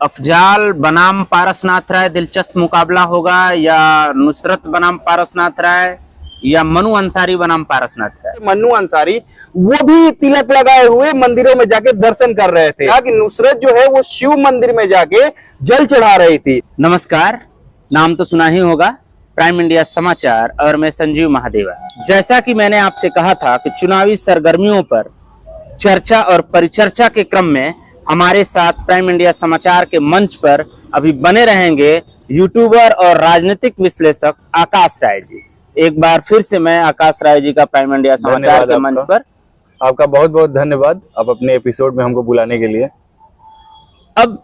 अफजाल बनाम पारसनाथ राय दिलचस्प मुकाबला होगा, या नुसरत बनाम पारसनाथ राय, या मनु अंसारी बनाम पारसनाथ राय? मनु अंसारी वो भी तिलक लगाए हुए मंदिरों में जाके दर्शन कर रहे थे कि नुसरत जो है वो शिव मंदिर में जाके जल चढ़ा रही थी। नमस्कार, नाम तो सुना ही होगा, प्राइम इंडिया समाचार, और मैं संजीव महादेवा। जैसा कि मैंने आपसे कहा था कि चुनावी सरगर्मियों पर चर्चा और परिचर्चा के क्रम में हमारे साथ प्राइम इंडिया समाचार के मंच पर अभी बने रहेंगे यूट्यूबर और राजनीतिक विश्लेषक आकाश राय जी। एक बार फिर से मैं आकाश राय जी का प्राइम इंडिया समाचार के मंच पर आपका बहुत बहुत धन्यवाद, आप अपने एपिसोड में हमको बुलाने के लिए। अब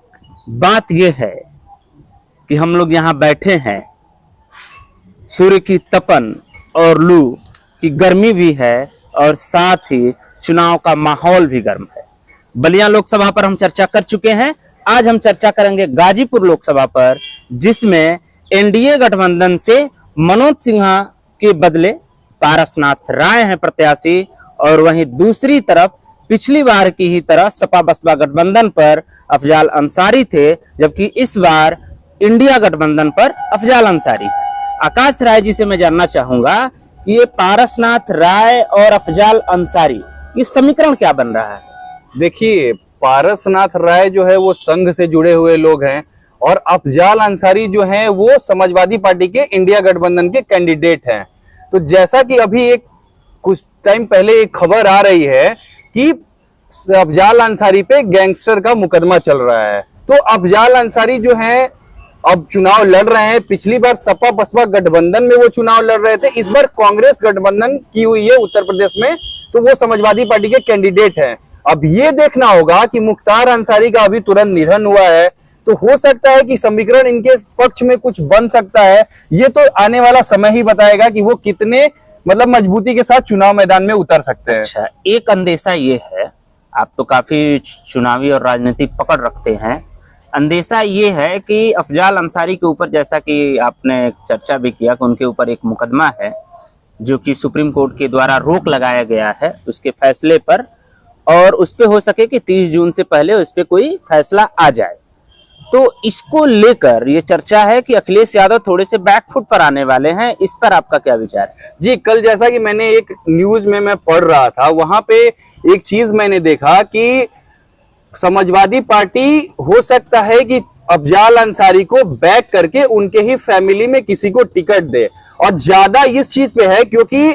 बात यह है कि हम लोग यहाँ बैठे हैं, सूर्य की तपन और लू की गर्मी भी है और साथ ही चुनाव का माहौल भी गर्म है। बलिया लोकसभा पर हम चर्चा कर चुके हैं, आज हम चर्चा करेंगे गाजीपुर लोकसभा पर, जिसमें एनडीए गठबंधन से मनोज सिन्हा के बदले पारसनाथ राय हैं प्रत्याशी, और वहीं दूसरी तरफ पिछली बार की ही तरह सपा बसपा गठबंधन पर अफजाल अंसारी थे, जबकि इस बार इंडिया गठबंधन पर अफजाल अंसारी है। आकाश राय जी से मैं जानना चाहूंगा कि ये पारसनाथ राय और अफजाल अंसारी, ये समीकरण क्या बन रहा है? देखिए, पारसनाथ राय जो है वो संघ से जुड़े हुए लोग हैं और अफजाल अंसारी जो हैं वो समाजवादी पार्टी के इंडिया गठबंधन के कैंडिडेट हैं। तो जैसा कि अभी एक कुछ टाइम पहले एक खबर आ रही है कि अफजाल अंसारी पे गैंगस्टर का मुकदमा चल रहा है, तो अफजाल अंसारी जो हैं अब चुनाव लड़ रहे हैं। पिछली बार सपा बसपा गठबंधन में वो चुनाव लड़ रहे थे, इस बार कांग्रेस गठबंधन की हुई है उत्तर प्रदेश में, तो वो समाजवादी पार्टी के कैंडिडेट हैं। अब ये देखना होगा कि मुख्तार अंसारी का अभी तुरंत निधन हुआ है, तो हो सकता है कि समीकरण इनके पक्ष में कुछ बन सकता है। ये तो आने वाला समय ही बताएगा कि वो कितने मजबूती के साथ चुनाव मैदान में उतर सकते हैं। अच्छा, एक अंदेशा ये है, आप तो काफी चुनावी और राजनीतिक पकड़ रखते हैं, अंदेशा ये है कि अफजाल अंसारी के ऊपर, जैसा कि आपने चर्चा भी किया कि उनके ऊपर एक मुकदमा है जो कि सुप्रीम कोर्ट के द्वारा रोक लगाया गया है उसके फैसले पर, और उस पे हो सके कि 30 जून से पहले उस पे कोई फैसला आ जाए। तो इसको लेकर ये चर्चा है कि अखिलेश यादव थोड़े से बैकफुट पर आने वाले हैं, इस पर आपका क्या विचार है? जी, कल जैसा कि मैंने एक न्यूज में मैं पढ़ रहा था, वहां पे एक चीज मैंने देखा कि समाजवादी पार्टी हो सकता है कि अफजाल अंसारी को बैक करके उनके ही फैमिली में किसी को टिकट दे, और ज्यादा इस चीज पे है क्योंकि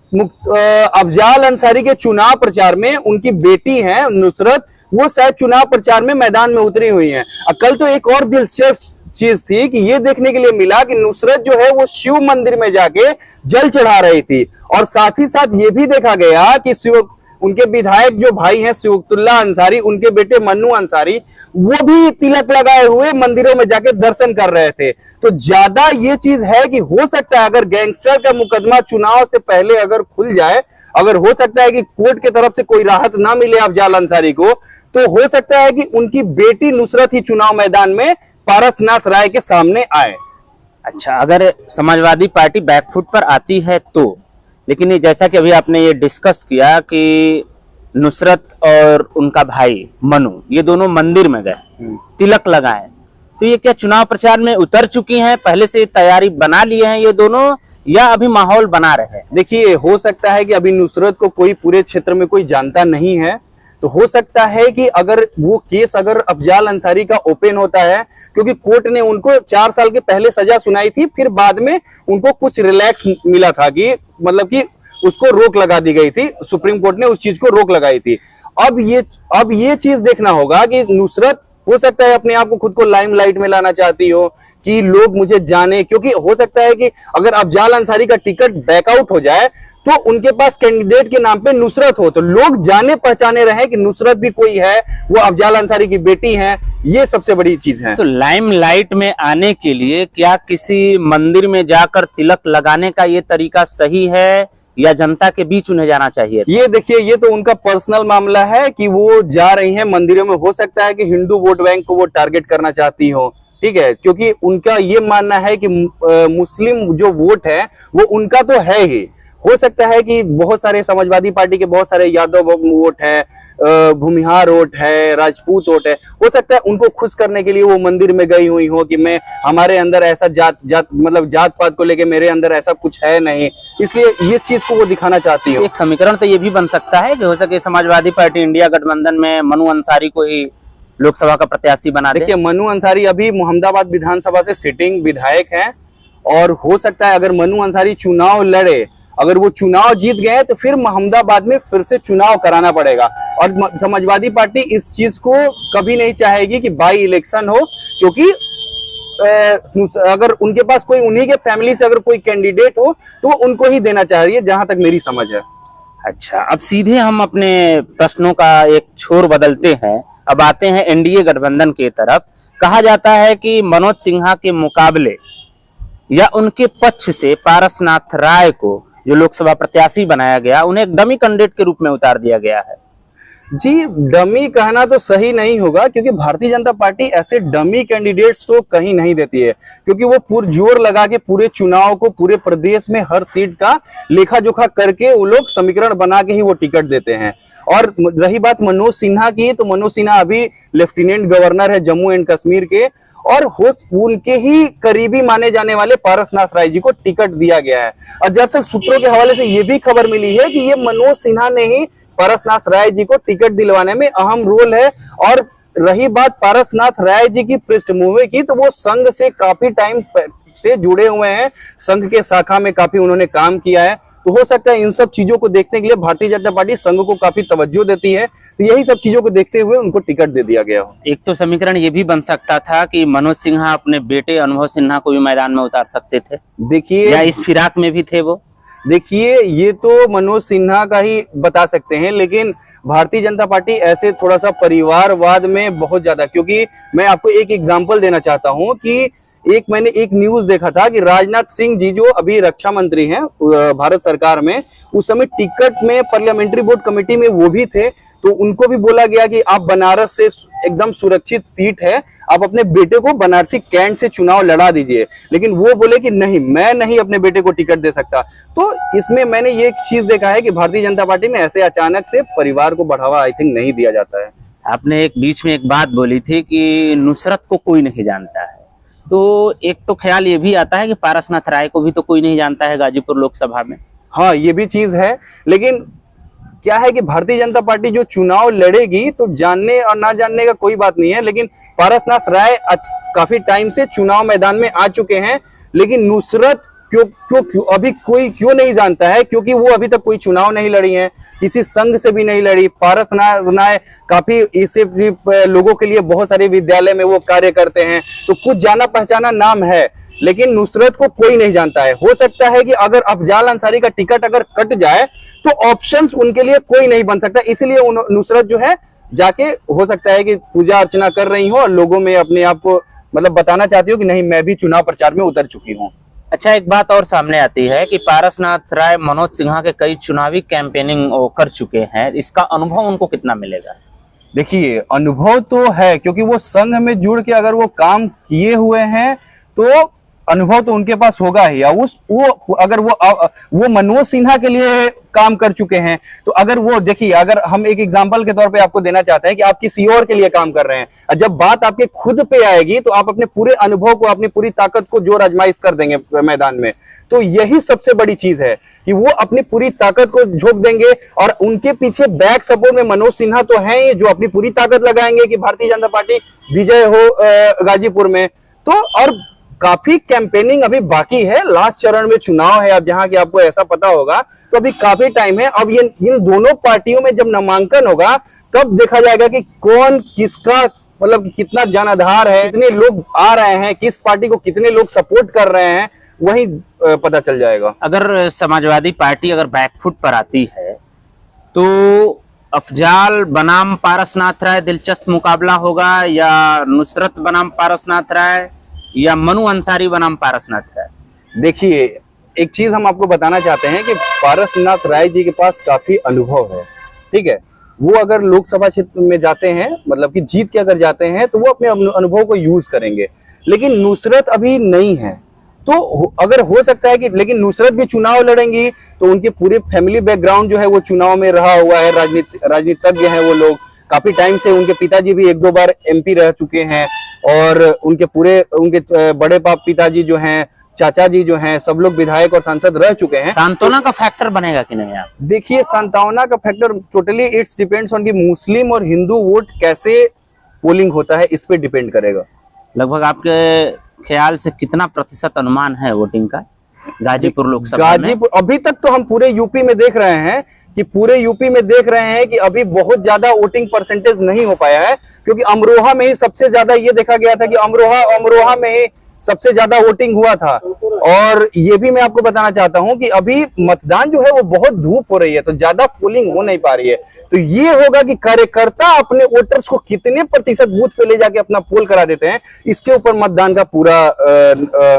अफजाल अंसारी के चुनाव प्रचार में उनकी बेटी है नुसरत, वो शायद चुनाव प्रचार में मैदान में उतरी हुई हैं। कल तो एक और दिलचस्प चीज थी कि ये देखने के लिए मिला कि नुसरत जो है वो शिव मंदिर में जाके जल चढ़ा रही थी, और साथ ही साथ ये भी देखा गया कि उनके विधायक जो भाई हैं सिबगतुल्ला अंसारी, उनके बेटे मन्नू अंसारी, वो भी तिलक लगाए हुए मंदिरों में जाके दर्शन कर रहे थे। तो ज्यादा ये चीज है कि हो सकता है अगर गैंगस्टर का मुकदमा चुनाव से पहले अगर खुल जाए, अगर हो सकता है कि कोर्ट की तरफ से कोई राहत ना मिले अफजाल अंसारी को, तो हो सकता है कि उनकी बेटी नुसरत ही चुनाव मैदान में पारसनाथ राय के सामने आए। अच्छा, अगर समाजवादी पार्टी बैकफुट पर आती है तो, लेकिन ये जैसा कि अभी आपने ये डिस्कस किया कि नुसरत और उनका भाई मनु, ये दोनों मंदिर में गए, तिलक लगाए, तो ये क्या चुनाव प्रचार में उतर चुकी हैं, पहले से तैयारी बना लिए हैं ये दोनों, या अभी माहौल बना रहे हैं? देखिए, हो सकता है कि अभी नुसरत को कोई पूरे क्षेत्र में कोई जानता नहीं है, तो हो सकता है कि अगर वो केस अगर अफजाल अंसारी का ओपन होता है, क्योंकि कोर्ट ने उनको 4 साल के पहले सजा सुनाई थी, फिर बाद में उनको कुछ रिलैक्स मिला था कि कि उसको रोक लगा दी गई थी, सुप्रीम कोर्ट ने उस चीज को रोक लगाई थी। अब ये चीज देखना होगा कि नुसरत हो सकता है अपने आप को खुद को लाइमलाइट में लाना चाहती हो कि लोग मुझे जाने, क्योंकि हो सकता है कि अगर अफजाल अंसारी का टिकट बैकआउट हो जाए तो उनके पास कैंडिडेट के नाम पे नुसरत हो, तो लोग जाने पहचाने रहे कि नुसरत भी कोई है, वो अफजाल अंसारी की बेटी है। ये सबसे बड़ी चीज है। तो लाइमलाइट में आने के लिए क्या किसी मंदिर में जाकर तिलक लगाने का ये तरीका सही है, या जनता के बीच उन्हें जाना चाहिए? ये देखिए, ये तो उनका पर्सनल मामला है कि वो जा रही हैं मंदिरों में। हो सकता है कि हिंदू वोट बैंक को वो टारगेट करना चाहती हो, ठीक है, क्योंकि उनका ये मानना है कि मुस्लिम जो वोट है वो उनका तो है ही, हो सकता है कि बहुत सारे समाजवादी पार्टी के बहुत सारे यादव वोट है, भूमिहार वोट है, राजपूत वोट है, हो सकता है उनको खुश करने के लिए वो मंदिर में गई हुई हो कि मैं हमारे अंदर ऐसा जात पात को लेके मेरे अंदर ऐसा कुछ है नहीं, इसलिए ये चीज को वो दिखाना चाहती हो। एक समीकरण तो ये भी बन सकता है कि हो सके समाजवादी पार्टी इंडिया गठबंधन में मनु अंसारी को ही लोकसभा का प्रत्याशी बना दे। देखिए, मनु अंसारी अभी मोहम्मदाबाद विधानसभा से सिटिंग विधायक हैं और हो सकता है अगर मनु अंसारी चुनाव लड़े, अगर वो चुनाव जीत गए तो फिर मोहम्मदाबाद में फिर से चुनाव कराना पड़ेगा। और समाजवादी पार्टी इस चीज को कभी नहीं चाहेगी कि बाई इलेक्शन हो, क्योंकि अगर उनके पास कोई उन्हीं के फैमिली से अगर कोई कैंडिडेट हो तो वो उनको ही देना चाह रही है, जहां तक मेरी समझ है। अच्छा, अब सीधे हम अपने प्रश्नों का एक छोर बदलते हैं, अब आते हैं एनडीए गठबंधन की तरफ। कहा जाता है कि मनोज सिन्हा के मुकाबले या उनके पक्ष से पारसनाथ राय को जो लोकसभा प्रत्याशी बनाया गया, उन्हें एक डमी कैंडिडेट के रूप में उतार दिया गया है। जी, डमी कहना तो सही नहीं होगा, क्योंकि भारतीय जनता पार्टी ऐसे डमी कैंडिडेट्स तो कहीं नहीं देती है, क्योंकि वो पुरजोर लगा के पूरे चुनाव को पूरे प्रदेश में हर सीट का लेखा जोखा करके वो लोग समीकरण बना के ही वो टिकट देते हैं। और रही बात मनोज सिन्हा की, तो मनोज सिन्हा अभी लेफ्टिनेंट गवर्नर है जम्मू एंड कश्मीर के, और उनके ही करीबी माने जाने वाले पारसनाथ राय जी को टिकट दिया गया है। और दरअसल सूत्रों के हवाले से ये भी खबर मिली है कि ये मनोज सिन्हा ने ही पारसनाथ राय जी को टिकट दिलवाने में अहम रोल है। और रही बात पारसनाथ राय जी की पृष्ठभूमि की, तो वो संघ से काफी टाइम से जुड़े हुए हैं, संघ के शाखा में काफी उन्होंने काम किया है। तो हो सकता है इन सब चीजों को देखने के लिए भारतीय जनता पार्टी संघ को काफी तवज्जो देती है, तो यही सब चीजों को देखते हुए उनको टिकट दे दिया गया हो। एक तो समीकरण ये भी बन सकता था कि मनोज सिन्हा अपने बेटे अनुभव सिन्हा को भी मैदान में उतार सकते थे, देखिए, या इस फिराक में भी थे वो। देखिए, ये तो मनोज सिन्हा का ही बता सकते हैं, लेकिन भारतीय जनता पार्टी ऐसे थोड़ा सा परिवारवाद में बहुत ज्यादा, क्योंकि मैं आपको एक एग्जांपल देना चाहता हूं कि मैंने एक न्यूज देखा था कि राजनाथ सिंह जी जो अभी रक्षा मंत्री हैं भारत सरकार में, उस समय टिकट में पार्लियामेंट्री बोर्ड कमेटी में वो भी थे, तो उनको भी बोला गया कि आप बनारस से एकदम सुरक्षित सीट है, आप अपने बेटे को बनारसी कैंट से चुनाव लड़ा दीजिए, लेकिन वो बोले कि नहीं, मैं नहीं अपने बेटे को टिकट दे सकता। तो इसमें मैंने ये एक चीज देखा है कि भारतीय जनता पार्टी में ऐसे अचानक से परिवार को बढ़ावा आई थिंक नहीं दिया जाता है। आपने एक बीच में एक बात बोली थी कि नुसरत को कोई नहीं जानता है, तो एक तो ख्याल ये भी आता है कि पारसनाथ राय को भी तो कोई नहीं जानता है गाजीपुर लोकसभा में। हाँ, ये भी चीज है, लेकिन क्या है कि भारतीय जनता पार्टी जो चुनाव लड़ेगी तो जानने और ना जानने का कोई बात नहीं है, लेकिन पारसनाथ राय काफी टाइम से चुनाव मैदान में आ चुके हैं, लेकिन नुसरत क्यों अभी कोई क्यों नहीं जानता है, क्योंकि वो अभी तक कोई चुनाव नहीं लड़ी हैं, किसी संघ से भी नहीं लड़ी। पारसनाथ राय काफी इससे लोगों के लिए बहुत सारे विद्यालय में वो कार्य करते हैं, तो कुछ जाना पहचाना नाम है, लेकिन नुसरत को कोई नहीं जानता है। हो सकता है कि अगर अफजाल अंसारी का टिकट अगर कट जाए तो ऑप्शंस उनके लिए कोई नहीं बन सकता, इसलिए नुसरत जो है जाके हो सकता है कि पूजा अर्चना कर रही हो और लोगों में अपने आप को मतलब बताना चाहती हो कि नहीं, मैं भी चुनाव प्रचार में उतर चुकी हूँ। अच्छा, एक बात और सामने आती है कि पारसनाथ राय मनोज सिन्हा के कई चुनावी कैंपेनिंग कर चुके हैं, इसका अनुभव उनको कितना मिलेगा? देखिए, अनुभव तो है, क्योंकि वो संघ में जुड़ के अगर वो काम किए हुए हैं तो अनुभव तो उनके पास होगा ही। अगर वो मनोज सिन्हा के लिए काम कर चुके हैं, तो अगर वो देखिए, अगर हम एक एग्जांपल के तौर पे आपको देना चाहते हैं कि आप किसी और के लिए काम कर रहे हैं, और जब बात आपके खुद पे आएगी तो आप अपने पूरे अनुभव को, अपनी पूरी ताकत को जोर आजमाइश कर देंगे मैदान में। तो यही सबसे बड़ी चीज है कि वो अपनी पूरी ताकत को झोंक देंगे, और उनके पीछे बैक सपोर्ट में मनोज सिन्हा तो है ही, जो अपनी पूरी ताकत लगाएंगे कि भारतीय जनता पार्टी विजय हो गाजीपुर में। तो और काफी कैंपेनिंग अभी बाकी है, लास्ट चरण में चुनाव है अब, जहां कि आपको ऐसा पता होगा, तो अभी काफी टाइम है। अब इन दोनों पार्टियों में जब नामांकन होगा तब देखा जाएगा कि कौन किसका मतलब कितना जनाधार है, कितने लोग आ रहे हैं, किस पार्टी को कितने लोग सपोर्ट कर रहे हैं, वही पता चल जाएगा। अगर समाजवादी पार्टी अगर बैकफुट पर आती है तो अफजाल बनाम पारसनाथ राय दिलचस्प मुकाबला होगा, या नुसरत बनाम पारसनाथ राय, या मनु अंसारी बनाम पारसनाथ राय? देखिए, एक चीज हम आपको बताना चाहते हैं कि पारसनाथ राय जी के पास काफी अनुभव है, ठीक है। वो अगर लोकसभा क्षेत्र में जाते हैं, मतलब कि जीत के अगर जाते हैं, तो वो अपने अनुभव को यूज करेंगे, लेकिन नुसरत अभी नहीं है, अगर हो सकता है कि, लेकिन नुसरत भी चुनाव लड़ेंगी तो उनके पूरे फैमिली बैकग्राउंड जो है वो चुनाव में रहा हुआ है, राजनीतिज्ञ हैं वो लोग, काफी टाइम से उनके पिताजी भी 1-2 बार एमपी रह चुके हैं, और उनके बड़े पिताजी जो हैं, चाचा जी जो हैं, सब लोग विधायक और सांसद रह चुके हैं। सांत्वना का फैक्टर बनेगा कि नहीं आप? देखिए, सांत्वना का factor totally it's depends on कि मुस्लिम और हिंदू वोट कैसे पोलिंग होता है, इस पे डिपेंड करेगा। लगभग आपके ख्याल से कितना प्रतिशत अनुमान है वोटिंग का गाजीपुर लोकसभा में? गाजीपुर अभी तक तो हम पूरे यूपी में देख रहे हैं कि अभी बहुत ज्यादा वोटिंग परसेंटेज नहीं हो पाया है, क्योंकि अमरोहा में ही सबसे ज्यादा ये देखा गया था कि अमरोहा में ही सबसे ज्यादा वोटिंग हुआ था। और ये भी मैं आपको बताना चाहता हूं कि अभी मतदान जो है वो बहुत धूप हो रही है, तो ज्यादा पोलिंग हो नहीं पा रही है। तो ये होगा कि कार्यकर्ता अपने वोटर्स को कितने प्रतिशत बूथ पे ले जाके अपना पोल करा देते हैं, इसके ऊपर मतदान का पूरा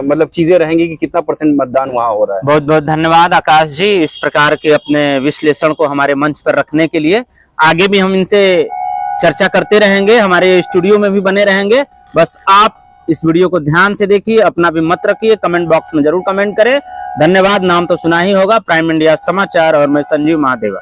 मतलब चीजें रहेंगी कि कितना परसेंट मतदान वहां हो रहा है। बहुत बहुत धन्यवाद आकाश जी, इस प्रकार के अपने विश्लेषण को हमारे मंच पर रखने के लिए। आगे भी हम इनसे चर्चा करते रहेंगे, हमारे स्टूडियो में भी बने रहेंगे। बस आप इस वीडियो को ध्यान से देखिए, अपना भी मत रखिए, कमेंट बॉक्स में जरूर कमेंट करें। धन्यवाद। नाम तो सुना ही होगा, प्राइम इंडिया समाचार, और मैं संजीव महादेवा।